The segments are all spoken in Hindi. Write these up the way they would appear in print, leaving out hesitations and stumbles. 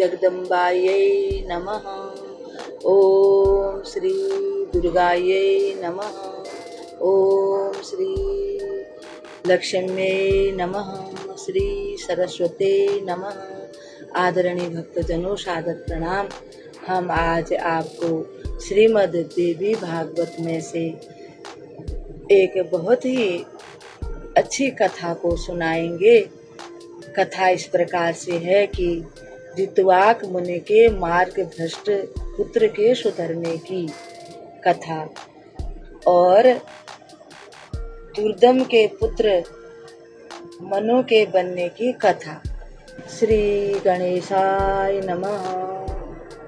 जगदम्बायै नमः। ओम श्री दुर्गायै नमः। ओम श्री लक्ष्म्यै नमः। श्री सरस्वती नमः। आदरणीय भक्तजनों, सादर प्रणाम। हम आज आपको श्रीमद् देवी भागवत में से एक बहुत ही अच्छी कथा को सुनाएंगे। कथा इस प्रकार से है कि ऋत्विक मुनि के मार्ग भ्रष्ट पुत्र के सुधरने की कथा और दुर्दम के पुत्र मनु के बनने की कथा। श्री गणेशाय नमः।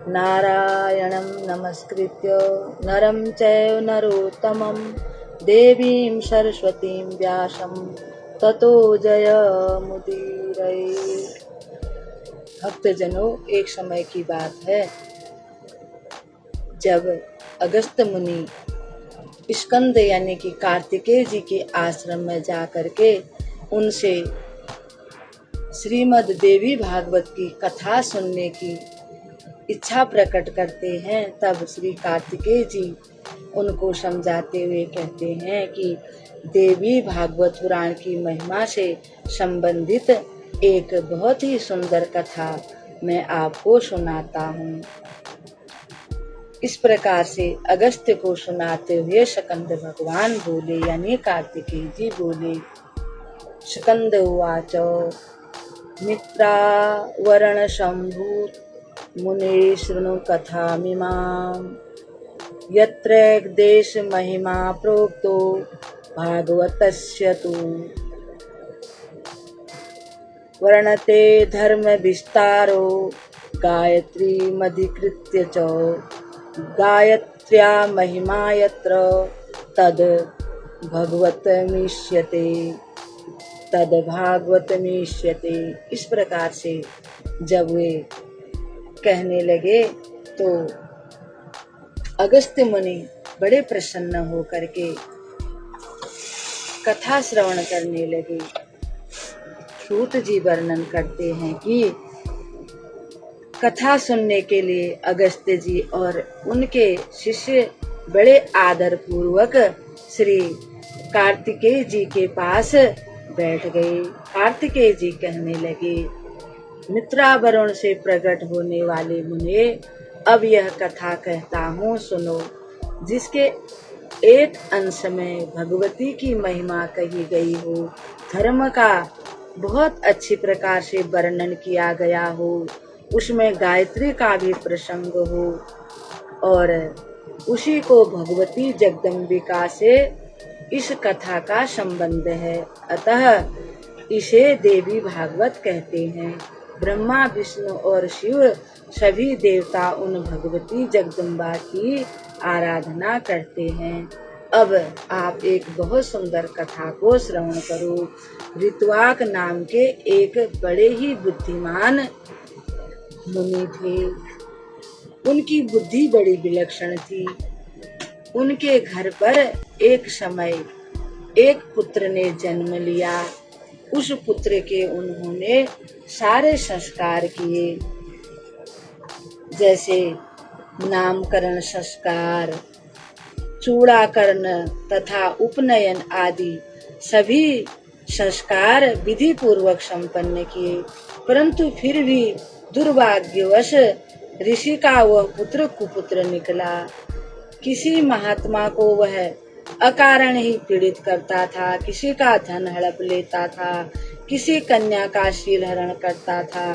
नारायणं नमस्कृत्य नरं चैव नरोत्तमं देवीं सरस्वतीं व्यासं ततो जयमुदीरये। भक्तजनों, एक समय की बात है जब अगस्त मुनि स्कंद यानी कि कार्तिकेय जी के आश्रम में जा करके उनसे श्रीमद् देवी भागवत की कथा सुनने की इच्छा प्रकट करते हैं। तब श्री कार्तिकेय जी उनको समझाते हुए कहते हैं कि देवी भागवत पुराण की महिमा से संबंधित एक बहुत ही सुंदर कथा मैं आपको सुनाता हूँ। इस प्रकार से अगस्त्य को सुनाते हुए स्कंद भगवान बोले, यानी कार्तिकेय जी बोले। स्कंद उवाच मित्रावरण संभूत मुने शृणु कथामिमाम् यत्र देश महिमा प्रोक्तो भागवतस्य तु वर्णते धर्म विस्तारो गायत्री मधिकृत्य च गायत्र्या महिमा यत्र तद भगवतमीष्यते तद भागवतमीष्यते। इस प्रकार से जब वे कहने लगे तो अगस्त्य मुनि बड़े प्रसन्न होकर के कथा श्रवण करने लगे। सूत जी वर्णन करते हैं कि कथा सुनने के लिए अगस्त्य जी और उनके शिष्य बड़े आदर पूर्वक श्री कार्तिकेय जी के पास बैठ गए। कार्तिकेय जी कहने लगे, मित्रावरुण से प्रकट होने वाले मुने, अब यह कथा कहता हूँ, सुनो। जिसके एक अंश में भगवती की महिमा कही गई हो, धर्म का बहुत अच्छी प्रकार से वर्णन किया गया हो, उसमें गायत्री का भी प्रसंग हो और उसी को भगवती जगदम्बिका से इस कथा का संबंध है, अतः इसे देवी भागवत कहते हैं। ब्रह्मा, विष्णु और शिव सभी देवता उन भगवती जगदम्बा की आराधना करते हैं। अब आप एक बहुत सुंदर कथा को श्रवण करो। ऋत्विक नाम के एक बड़े ही बुद्धिमान मुनि थे। उनकी बुद्धि बड़ी विलक्षण थी। उनके घर पर एक समय एक पुत्र ने जन्म लिया। उस पुत्र के उन्होंने सारे संस्कार किए, जैसे नामकरण संस्कार, चूड़ाकरण तथा उपनयन आदि सभी संस्कार विधि पूर्वक संपन्न किए। परंतु फिर भी दुर्भाग्यवश ऋषि का वह पुत्र कुपुत्र निकला। किसी महात्मा को वह अकारण ही पीड़ित करता था, किसी का धन हड़प लेता था, किसी कन्या का शील हरण करता था,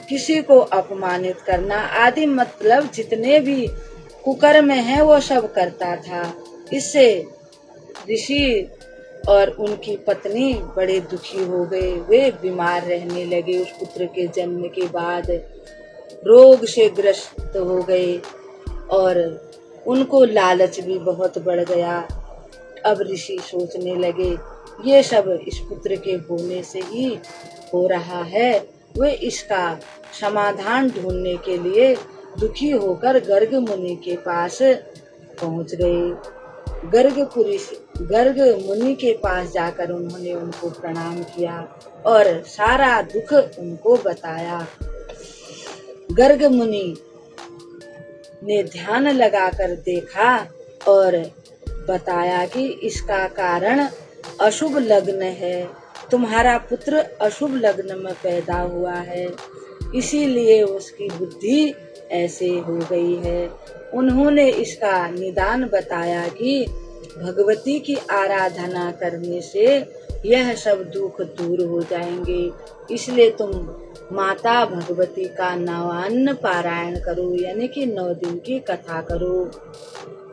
किसी को अपमानित करना आदि, मतलब जितने भी कुकर्म हैं वो सब करता था। इससे ऋषि और उनकी पत्नी बड़े दुखी हो गए। वे बीमार रहने लगे। उस पुत्र के जन्म के बाद रोग से ग्रस्त हो गए और उनको लालच भी बहुत बढ़ गया। अब ऋषि सोचने लगे, ये सब इस पुत्र के होने से ही हो रहा है। वे इसका समाधान ढूंढने के लिए दुखी होकर गर्ग मुनि के पास पहुंच गए। गर्ग मुनि के पास जाकर उन्होंने उनको प्रणाम किया और सारा दुख उनको बताया। गर्ग मुनि ने ध्यान लगाकर देखा और बताया कि इसका कारण अशुभ लग्न है, तुम्हारा पुत्र अशुभ लग्न में पैदा हुआ है, इसीलिए उसकी बुद्धि ऐसे हो गई है। उन्होंने इसका निदान बताया कि भगवती की आराधना करने से यह सब दुख दूर हो जाएंगे, इसलिए तुम माता भगवती का नवान्न पारायण करो, यानी कि 9 दिन की कथा करो।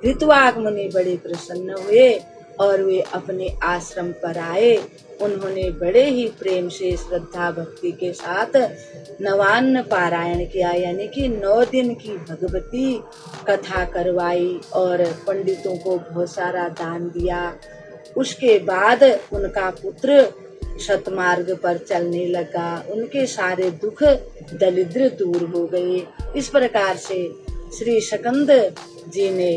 ऋतुवाक मुनि बड़े प्रसन्न हुए और वे अपने आश्रम पर आए। उन्होंने बड़े ही प्रेम से श्रद्धा भक्ति के साथ नवान्न पारायण किया, यानी कि 9 दिन की भगवती कथा करवाई और पंडितों को बहुत सारा दान दिया। उसके बाद उनका पुत्र सतमार्ग पर चलने लगा, उनके सारे दुख दरिद्र दूर हो गए। इस प्रकार से श्री शकंद जी ने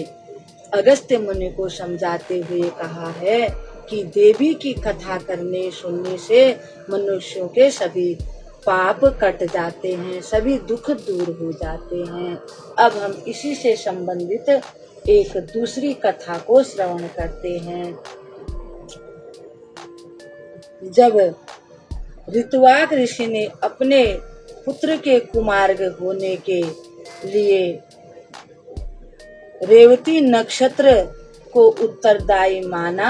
अगस्त्य मुनि को समझाते हुए कहा है कि देवी की कथा करने सुनने से मनुष्यों के सभी पाप कट जाते हैं, सभी दुख दूर हो जाते हैं। अब हम इसी से संबंधित एक दूसरी कथा को श्रवण करते हैं। जब ऋतुवाक ऋषि ने अपने पुत्र के कुमार्ग होने के लिए रेवती नक्षत्र को उत्तरदायी माना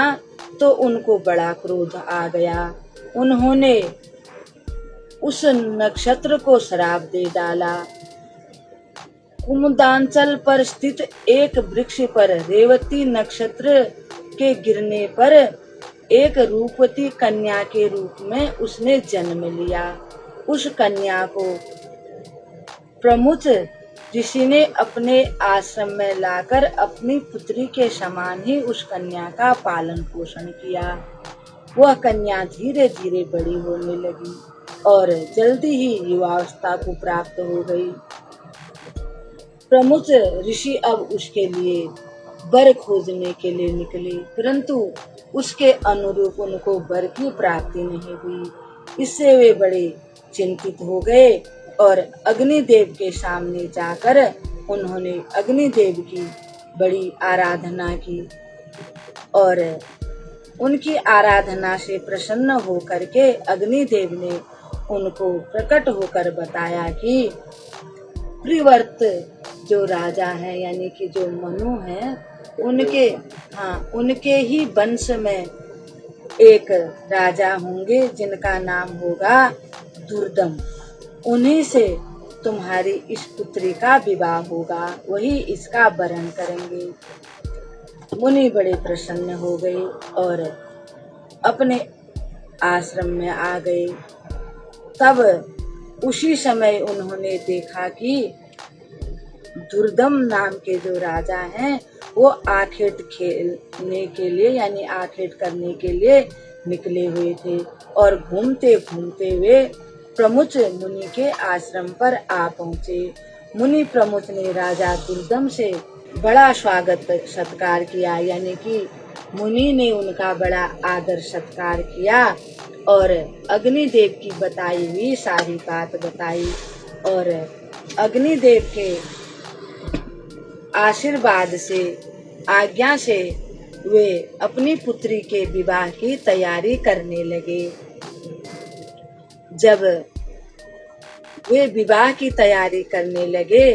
तो उनको बड़ा क्रोध आ गया। उन्होंने उस नक्षत्र को श्राप दे डाला। कुमुदांचल पर स्थित एक वृक्ष पर रेवती नक्षत्र के गिरने पर एक रूपवती कन्या के रूप में उसने जन्म लिया। उस कन्या को प्रमुच ऋषि ने अपने आश्रम में लाकर अपनी पुत्री के समान ही उस कन्या का पालन पोषण किया। वह कन्या धीरे धीरे बड़ी होने लगी और जल्दी ही युवावस्था को प्राप्त हो गई। प्रमुख ऋषि अब उसके लिए वर खोजने के लिए निकले, परंतु उसके अनुरूप उनको वर की प्राप्ति नहीं हुई। इससे वे बड़े चिंतित हो गए और अग्निदेव के सामने जाकर उन्होंने अग्निदेव की बड़ी आराधना की और उनकी आराधना से प्रसन्न होकर के अग्निदेव ने उनको प्रकट होकर बताया कि प्रिवर्त जो राजा है, यानी कि जो मनु है, उनके ही वंश में एक राजा होंगे जिनका नाम होगा दुर्दम। उन्हीं से तुम्हारी इस पुत्री का विवाह होगा, वही इसका वरण करेंगे। मुनि बड़े प्रसन्न हो गए और अपने आश्रम में आ गए। तब उसी समय उन्होंने देखा कि दुर्दम नाम के जो राजा हैं वो आखेट खेलने के लिए, यानी आखेट करने के लिए निकले हुए थे और घूमते घूमते वे प्रमुच मुनि के आश्रम पर आ पहुँचे। मुनि प्रमुच ने राजा दुर्दम से बड़ा स्वागत सत्कार किया, यानी कि मुनि ने उनका बड़ा आदर सत्कार किया और अग्निदेव की बताई हुई सारी बात बताई और अग्निदेव के आशीर्वाद से, आज्ञा से वे अपनी पुत्री के विवाह की तैयारी करने लगे। जब वे विवाह की तैयारी करने लगे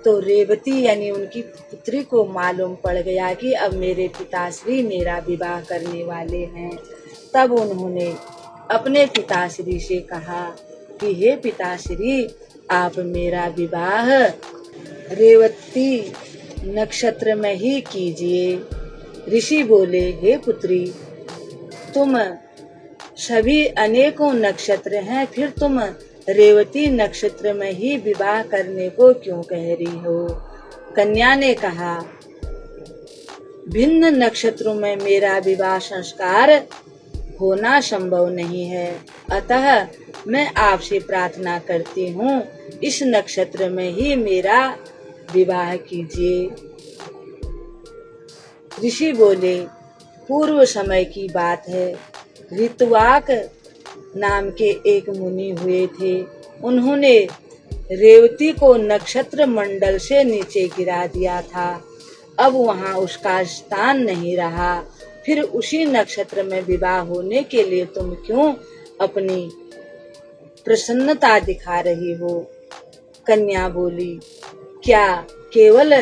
तो रेवती यानी उनकी पुत्री को मालूम पड़ गया कि अब मेरे पिताश्री मेरा विवाह करने वाले हैं। तब उन्होंने अपने पिताश्री से कहा कि हे पिताश्री, आप मेरा विवाह रेवती नक्षत्र में ही कीजिए। ऋषि बोले, हे पुत्री, तुम सभी अनेकों नक्षत्र हैं, फिर तुम रेवती नक्षत्र में ही विवाह करने को क्यों कह रही हो? कन्या ने कहा, भिन्न नक्षत्रों में मेरा विवाह संस्कार होना संभव नहीं है, अतः मैं आपसे प्रार्थना करती हूँ इस नक्षत्र में ही मेरा विवाह कीजिए। ऋषि बोले, पूर्व समय की बात है, ऋतुवाक नाम के एक मुनि हुए थे। उन्होंने रेवती को नक्षत्र मंडल से नीचे गिरा दिया था। अब वहां उसका स्थान नहीं रहा। फिर उसी नक्षत्र में विवाह होने के लिए तुम क्यों अपनी प्रसन्नता दिखा रही हो? कन्या बोली, क्या केवल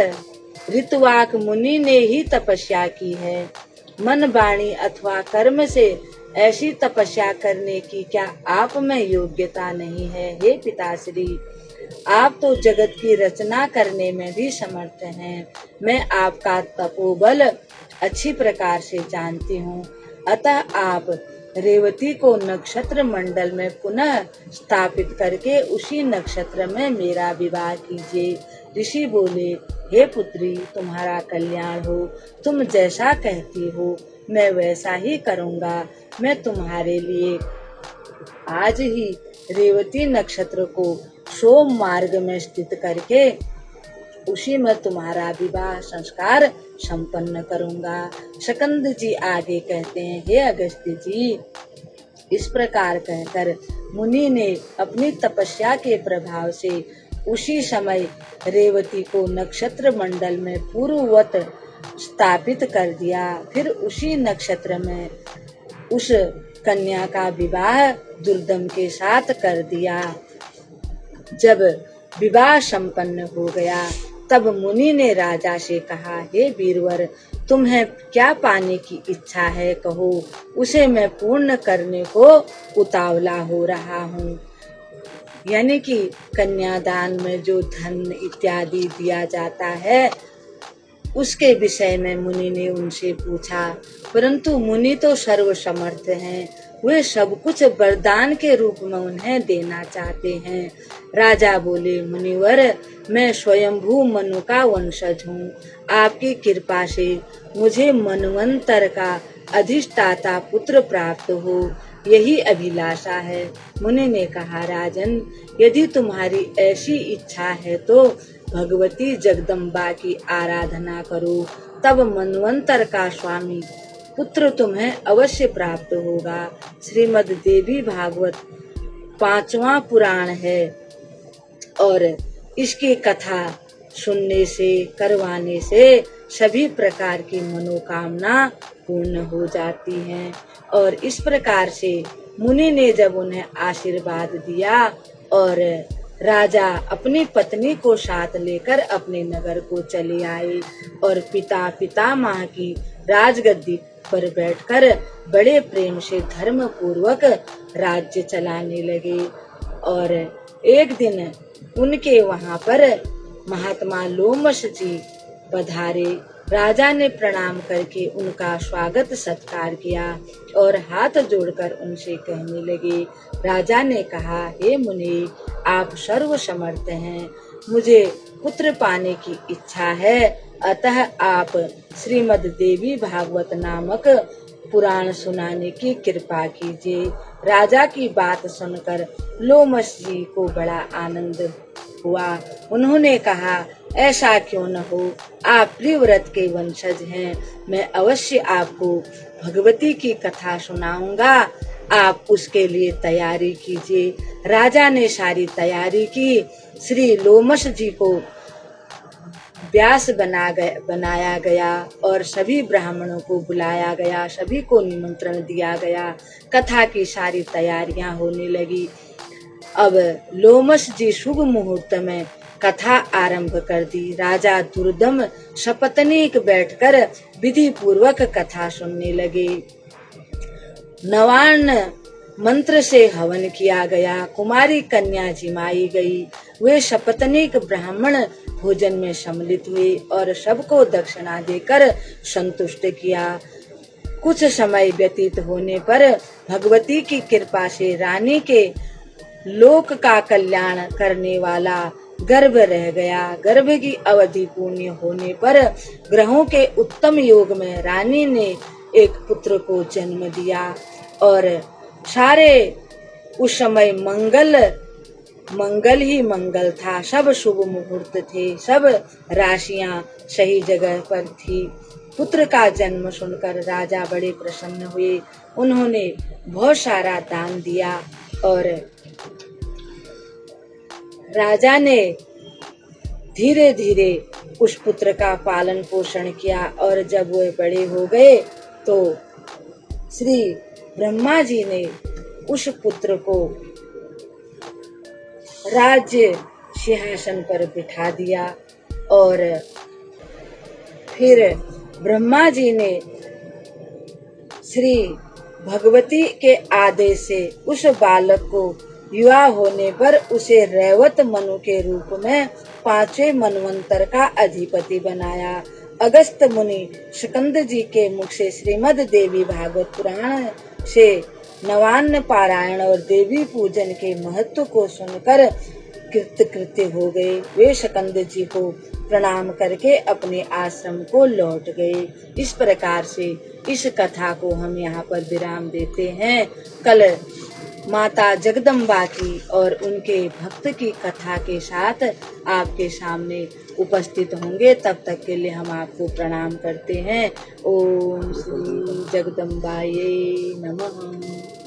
ऋतुवाक मुनि ने ही तपस्या की है? मन, वाणी अथवा कर्म से ऐसी तपस्या करने की क्या आप में योग्यता नहीं है? हे पिताश्री, आप तो जगत की रचना करने में भी समर्थ हैं। मैं आपका तपोबल अच्छी प्रकार से जानती हूँ। अतः आप रेवती को नक्षत्र मंडल में पुनः स्थापित करके उसी नक्षत्र में मेरा विवाह कीजिए। ऋषि बोले, हे पुत्री, तुम्हारा कल्याण हो। तुम जैसा कहती हो मैं वैसा ही करूँगा। मैं तुम्हारे लिए आज ही रेवती नक्षत्र को सोम मार्ग में स्थित करके उसी में तुम्हारा विवाह संस्कार संपन्न करूँगा। शकंद जी आगे कहते हैं, हे अगस्त्य जी, इस प्रकार कहकर मुनि ने अपनी तपस्या के प्रभाव से उसी समय रेवती को नक्षत्र मंडल में पूर्ववत स्थापित कर दिया। फिर उसी नक्षत्र में उस कन्या का विवाह दुर्दम के साथ कर दिया। जब विवाह संपन्न हो गया तब मुनि ने राजा से कहा, हे वीरवर, तुम्हें क्या पाने की इच्छा है, कहो, उसे मैं पूर्ण करने को उतावला हो रहा हूँ। यानी कि कन्यादान में जो धन इत्यादि दिया जाता है उसके विषय में मुनि ने उनसे पूछा, परंतु मुनि तो सर्वसमर्थ हैं। वे सब कुछ वरदान के रूप में उन्हें देना चाहते हैं। राजा बोले, मुनिवर, मैं स्वयंभू मनु का वंशज हूँ। आपकी कृपा से मुझे मनवंतर का अधिष्ठाता पुत्र प्राप्त हो, यही अभिलाषा है। मुनि ने कहा, राजन, यदि तुम्हारी ऐसी इच्छा है तो भगवती जगदम्बा की आराधना करो, तब मनवंतर का स्वामी पुत्र तुम्हें अवश्य प्राप्त होगा। श्रीमद् देवी भागवत 5वां पुराण है और इसकी कथा सुनने से, करवाने से सभी प्रकार की मनोकामना पूर्ण हो जाती हैं। और इस प्रकार से मुनि ने जब उन्हें आशीर्वाद दिया और राजा अपनी पत्नी को साथ लेकर अपने नगर को चले आए और पितामह की राजगद्दी पर बैठकर बड़े प्रेम से धर्म पूर्वक राज्य चलाने लगे। और एक दिन उनके वहां पर महात्मा लोमश जी पधारे। राजा ने प्रणाम करके उनका स्वागत सत्कार किया और हाथ जोड़कर उनसे कहने लगे। राजा ने कहा, हे मुनि, आप सर्व समर्थ हैं, मुझे पुत्र पाने की इच्छा है, अतः आप श्रीमद् देवी भागवत नामक पुराण सुनाने की कृपा कीजिए। राजा की बात सुनकर लोमश जी को बड़ा आनंद हुआ। उन्होंने कहा, ऐसा क्यों न हो, आप प्रियव्रत के वंशज हैं, मैं अवश्य आपको भगवती की कथा सुनाऊंगा, आप उसके लिए तैयारी कीजिए। राजा ने सारी तैयारी की। श्री लोमश जी को व्यास बनाया गया और सभी ब्राह्मणों को बुलाया गया, सभी को निमंत्रण दिया गया। कथा की सारी तैयारियां होने लगी। अब लोमश जी शुभ मुहूर्त में कथा आरंभ कर दी। राजा दुर्दम सपत्नीक बैठकर विधि पूर्वक कथा सुनने लगे। नवान्न मंत्र से हवन किया गया। कुमारी कन्या जिमाई गई। वे सपत्नीक ब्राह्मण भोजन में सम्मिलित हुए और सबको दक्षिणा देकर संतुष्ट किया। कुछ समय व्यतीत होने पर भगवती की कृपा से रानी के लोक का कल्याण करने वाला गर्भ रह गया। गर्भ की अवधि पूर्ण होने पर ग्रहों के उत्तम योग में रानी ने एक पुत्र को जन्म दिया और सारे उस समय मंगल ही मंगल था। सब शुभ मुहूर्त थे, सब राशियां सही जगह पर थी। पुत्र का जन्म सुनकर राजा बड़े प्रसन्न हुए। उन्होंने बहुत सारा दान दिया और राजा ने धीरे धीरे उस पुत्र का पालन पोषण किया और जब वे बड़े हो गए तो श्री ब्रह्मा जी ने उस पुत्र को राज्य सिंहासन पर बिठा दिया और फिर ब्रह्मा जी ने श्री भगवती के आदेश से उस बालक को युवा होने पर उसे रैवत मनु के रूप में 5वें मनवंतर का अधिपति बनाया। अगस्त मुनि स्कंद जी के मुख से श्रीमद देवी भागवत पुराण से नवान्न पारायण और देवी पूजन के महत्व को सुनकर कृतकृत्य हो गए। वे स्कंद जी को प्रणाम करके अपने आश्रम को लौट गए। इस प्रकार से इस कथा को हम यहाँ पर विराम देते हैं। कल माता जगदम्बा की और उनके भक्त की कथा के साथ आपके सामने उपस्थित होंगे। तब तक के लिए हम आपको प्रणाम करते हैं। ओम श्री जगदम्बाये नमः।